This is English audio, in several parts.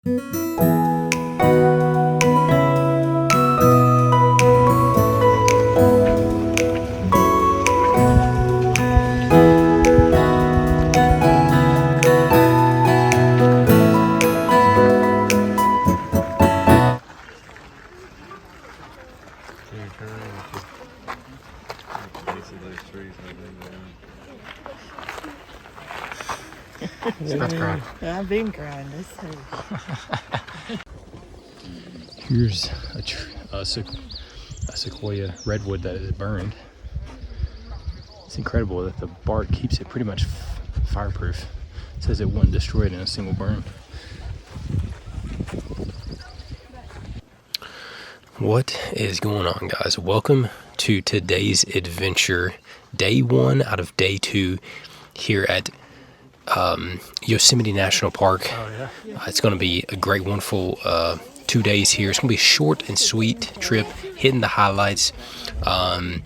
Stop crying. I've been crying. Here's a sequoia redwood that is burned. It's incredible that the bark keeps it pretty much fireproof. It says it wasn't destroyed in a single burn. What is going on, guys? Welcome to today's adventure, day 1 out of day 2 here at Yosemite National Park. It's going to be a great, wonderful 2 days here. It's going to be a short and sweet trip, hitting the highlights. In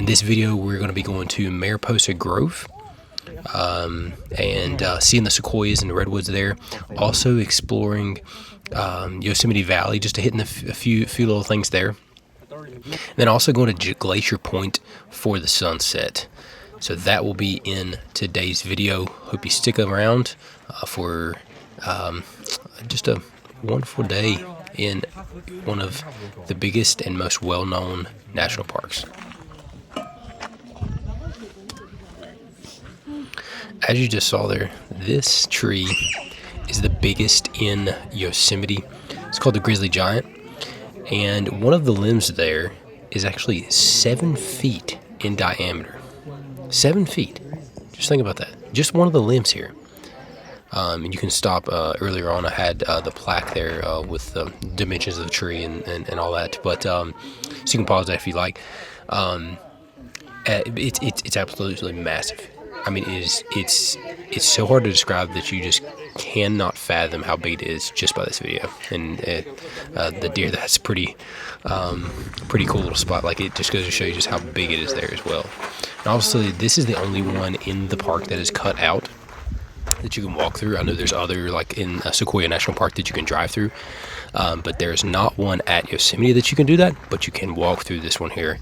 this video, we're going to be going to Mariposa Grove and seeing the sequoias and the redwoods there. Also exploring Yosemite Valley, just to hitting a few little things there. And then also going to Glacier Point for the sunset. So that will be in today's video. Hope you stick around for just a wonderful day in one of the biggest and most well-known national parks. As you just saw there, this tree is the biggest in Yosemite. It's called the Grizzly Giant. And one of the limbs there is actually 7 feet in diameter. 7 feet. Just think about that. Just one of the limbs here. And you can stop. Earlier on, I had the plaque there with the dimensions of the tree and all that. But so you can pause that if you like. It's absolutely massive. I mean, it's so hard to describe that you just cannot fathom how big it is just by this video. And the deer, that's pretty cool little spot. Like, it just goes to show you just how big it is there as well. And obviously, this is the only one in the park that is cut out that you can walk through. I know there's other, like in Sequoia National Park, that you can drive through, but there's not one at Yosemite that you can do that, but you can walk through this one here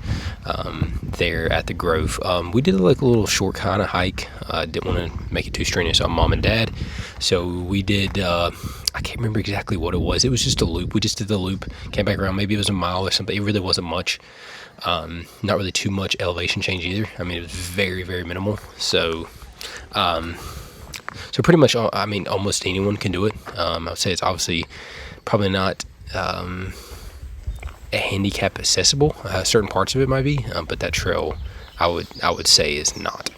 there at the Grove. We did like a little short kind of hike. Didn't want to make it too strenuous on Mom and Dad, so we did I can't remember exactly what it was. It was just a loop. We just did the loop, came back around. Maybe it was a mile or something. It really wasn't much. Not really too much elevation change either. I mean, it was very, very minimal. So pretty much, I mean, almost anyone can do it. I would say it's obviously probably not a handicap accessible. Certain parts of it might be, but that trail, I would say, is not.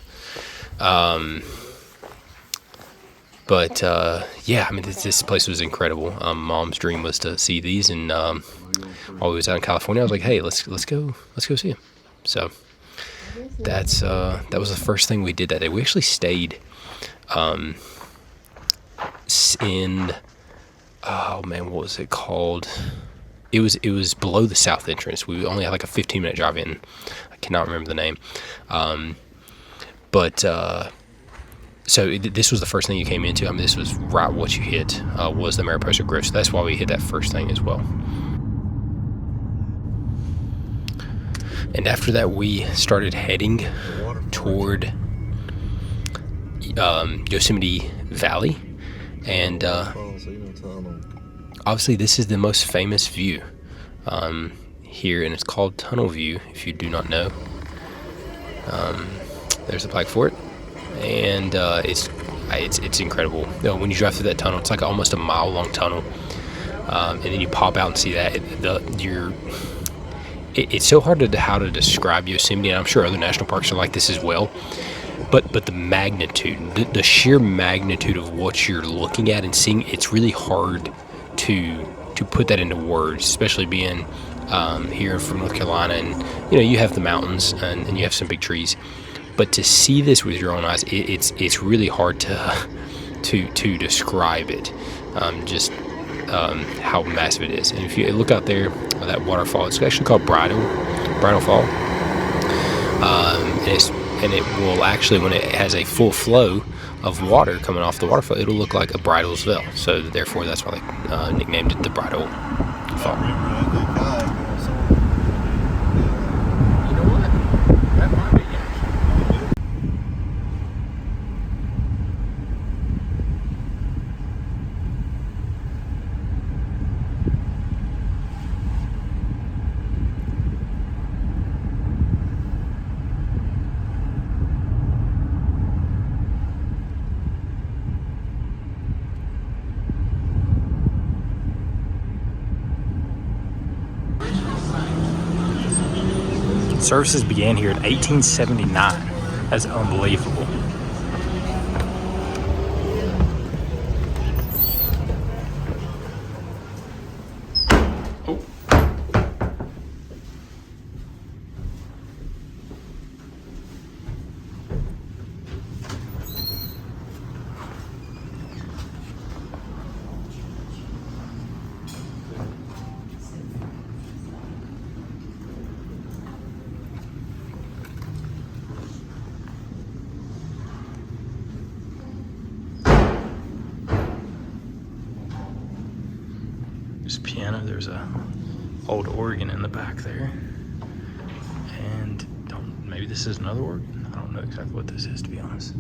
Yeah, I mean, this place was incredible. Mom's dream was to see these, and while we was out in California, I was like, hey, let's go see them. So that was the first thing we did that day. We actually stayed in, oh man, what was it called? It was below the south entrance. We only had like a 15-minute drive in. I cannot remember the name. So this was the first thing you came into. I mean, this was right what you hit, was the Mariposa Grove. So that's why we hit that first thing as well. And after that, we started heading toward Yosemite Valley. And obviously, this is the most famous view here, and it's called Tunnel View, if you do not know. There's a plaque for it, and it's incredible. When you drive through that tunnel, it's like almost a mile-long tunnel, and then you pop out and see that. It's so hard how to describe Yosemite, and I'm sure other national parks are like this as well. But the magnitude, the sheer magnitude of what you're looking at and seeing, it's really hard to put that into words, especially being here from North Carolina, and you have the mountains and you have some big trees, but to see this with your own eyes, it's really hard to describe it. Just how massive it is. And if you look out there, that waterfall, it's actually called Bridal Fall, and it will actually, when it has a full flow, of water coming off the waterfall, it'll look like a bridal's veil. So therefore, that's why they nicknamed it the Bridal Fall. You know what? That might be actually. Services began here in 1879. That's unbelievable. There's a piano, there's a old organ in the back there. And maybe this is another organ? I don't know exactly what this is, to be honest.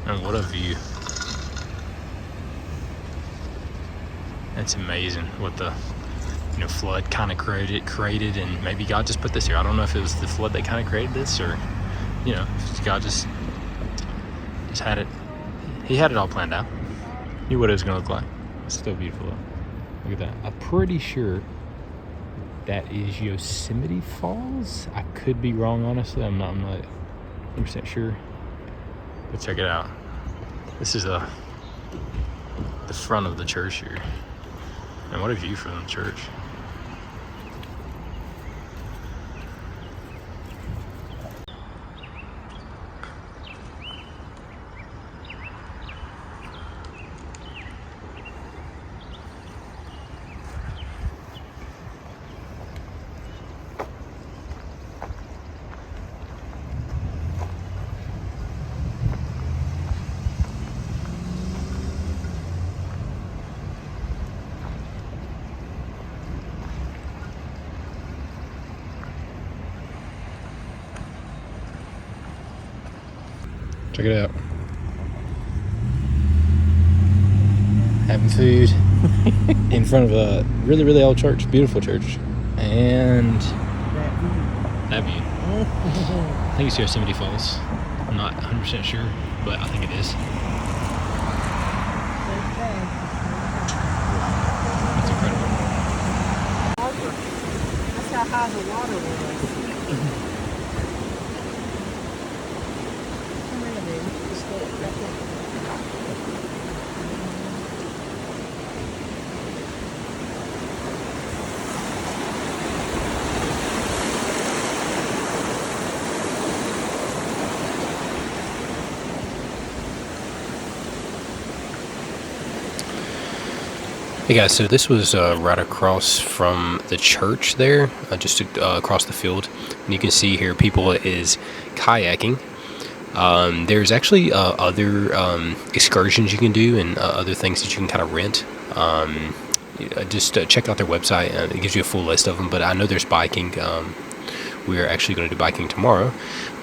And what a view. That's amazing what the flood kind of created, and maybe God just put this here. I don't know if it was the flood that kind of created this, or God just had it. He had it all planned out. Knew what it was gonna look like. It's still beautiful though. Look at that. I'm pretty sure that is Yosemite Falls. I could be wrong, honestly. I'm not 100% sure. But check it out. This is the front of the church here. And what a view from the church. Check it out. Having food in front of a really, really old church, beautiful church, and that view. I think it's Yosemite Falls. I'm not 100% sure, but I think it is. It's incredible. That's how high the water was. Hey guys, so this was right across from the church there, just across the field. And you can see here people is kayaking. There's actually other excursions you can do and other things that you can kind of rent. Just check out their website. It gives you a full list of them, but I know there's biking. We're actually going to do biking tomorrow.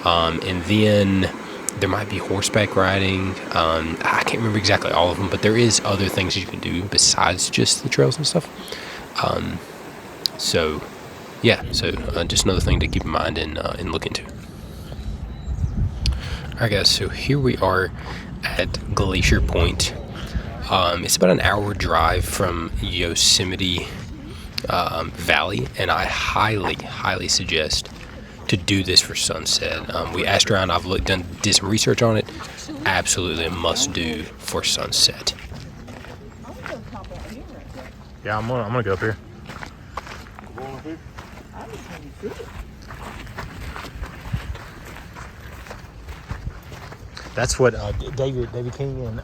And then there might be horseback riding. I can't remember exactly all of them, but there is other things you can do besides just the trails and stuff. So just another thing to keep in mind and look into. Alright guys, so here we are at Glacier Point. It's about an hour drive from Yosemite Valley, and I highly suggest to do this for sunset. We asked around, did some research on it. Absolutely a must do for sunset. Yeah, I'm gonna go up here. That's what David King and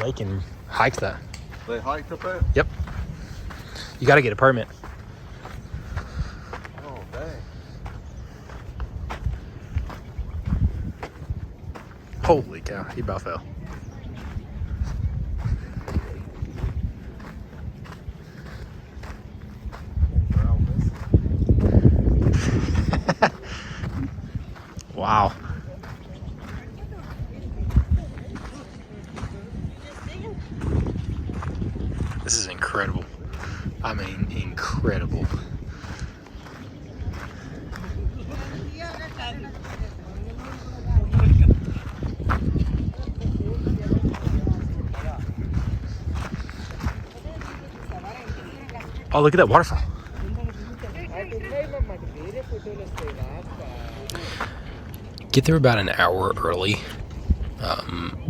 Lakin hiked that. They hiked up there? Yep. You got to get a permit. Oh, dang. Holy cow, he about fell. Wow. This is incredible. I mean, incredible. Oh, look at that waterfall. Get there about an hour early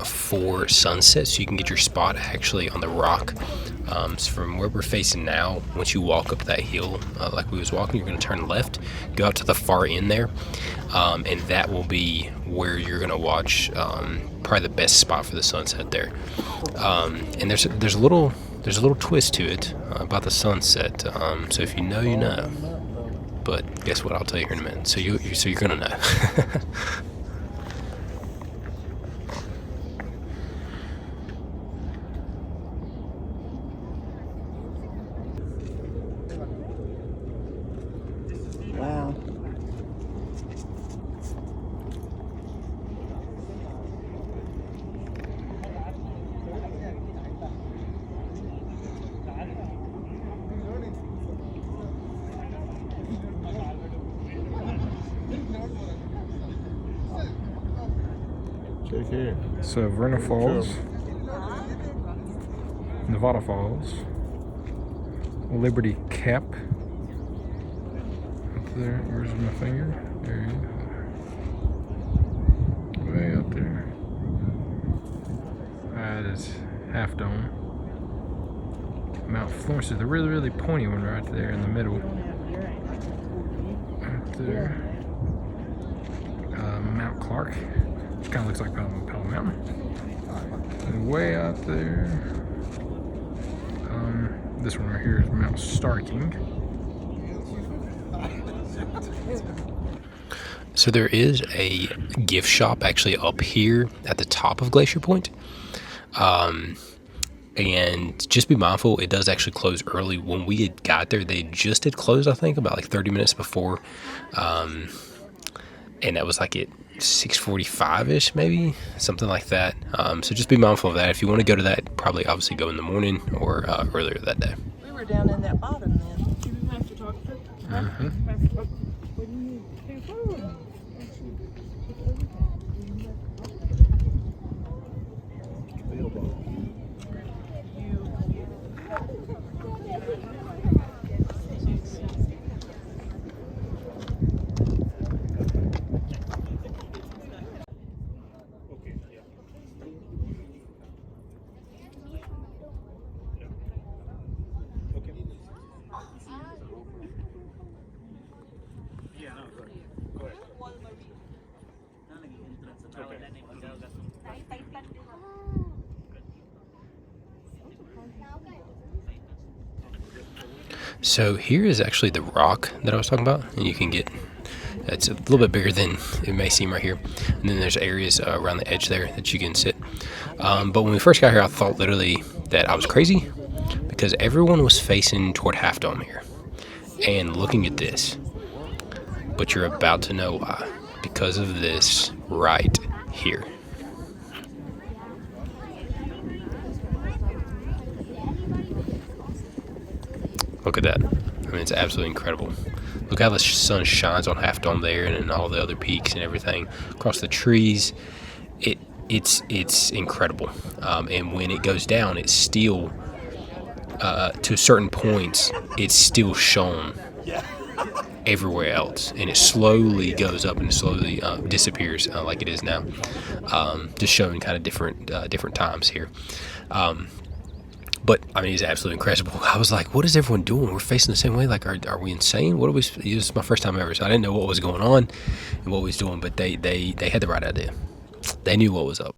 for sunset, so you can get your spot actually on the rock. So from where we're facing now, once you walk up that hill, like we was walking, you're going to turn left, go out to the far end there, and that will be where you're going to watch probably the best spot for the sunset there. And there's a little twist to it about the sunset. So if you know, you know. But guess what? I'll tell you here in a minute. So you're gonna know. Wow. Check here. So Verna Falls, Nevada Falls, Liberty Cap. Up there, where's my finger? There you go. Way up there. That is Half Dome. Mount Florence is the really pointy one right there in the middle. Right there. Mount Clark. Kind of looks like Palo Mountain. And way out there, this one right here is Mount Starking. So there is a gift shop actually up here at the top of Glacier Point. And just be mindful, it does actually close early. When we had got there, they just had closed, I think, about like 30 minutes before. And that was like at 6:45-ish, maybe, something like that. So just be mindful of that. If you want to go to that, probably obviously go in the morning or earlier that day. We were down in that bottom then. Do we have to talk to Mm-hmm. What do you think? Oh. So here is actually the rock that I was talking about, and you can get, it's a little bit bigger than it may seem right here. And then there's areas around the edge there that you can sit. But when we first got here, I thought literally that I was crazy because everyone was facing toward Half Dome here and looking at this. But you're about to know why. Because of this right here. Look at that. I mean, it's absolutely incredible. Look how the sun shines on Half Dome there and all the other peaks and everything across the trees. It's incredible. And when it goes down, it's still, to certain points, it's still shown everywhere else, and it slowly goes up and slowly disappears like it is now. Just showing kind of different times here. But I mean, it's absolutely incredible. I was like, what is everyone doing? We're facing the same way. Like, are we insane? What are we? This is my first time ever, so I didn't know what was going on and what we was doing. But they had the right idea. They knew what was up.